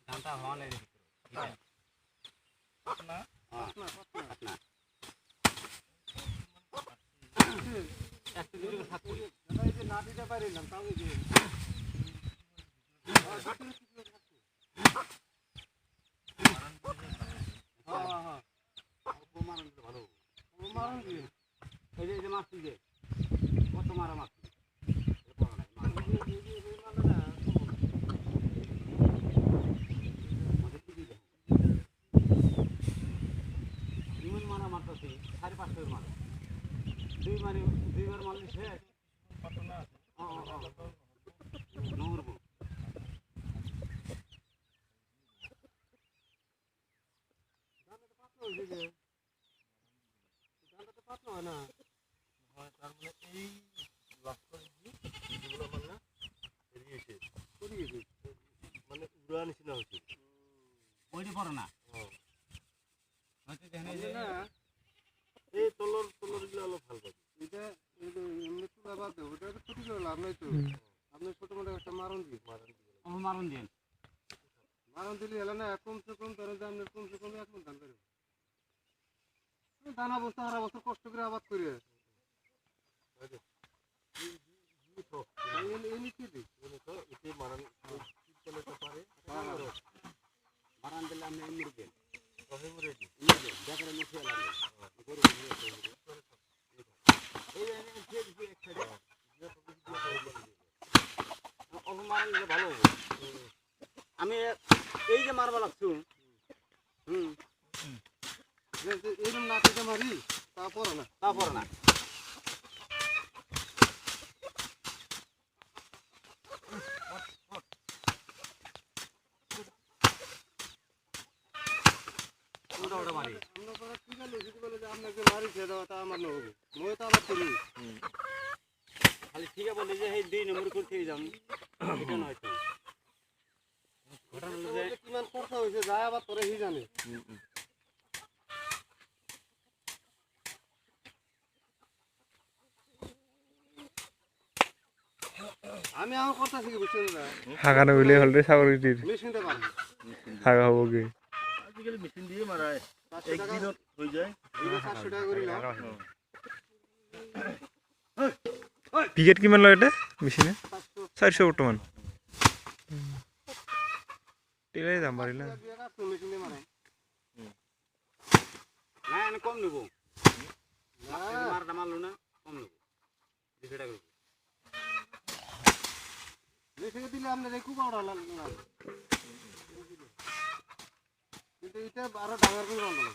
ধানটা হওয়া নেই না দিতে পারিলাম তাহলে ভালো মারণ দিয়ে এই যে মাছ দিয়ে কত মারা মাছ মারা মারতেছি 5.5 মারা দুইবার মারলি শেষ দানা বছর সারা বছর কষ্ট করে আবাদ করে ভালো আমি এই যে মারবা লাগছু এরকম না থেকে মারি তারপর না খালি ঠিক বলে যে এই 2 নম্বর করতে যাম এটা নয় তো ঘটনা হলো যে কিমান খরচ হইছে যায় আবার তোরে হি জানে আমি আমার কথা শিখে বুঝছেন না হাগানো হইলে হলরে সাগরিটির মেশিনটা পারবো হাগা হবো কি আজকাল মেশিন দিয়ে মারায় একদিনত হয়ে যায় 700 টাকা করে নাও পিকেট কিমান লয় এটা মেশিনে 400 বর্তমান টেলাই দাম বাড়িলা মেশিন দিয়ে মারাই না আমি কম নেব মার দামালো না কম নেব 200 টাকা মেশিনে দিলে আপনি রেখু পাউডার লাগবে কিন্তু এটা আরো ডাঙর করে বানাবো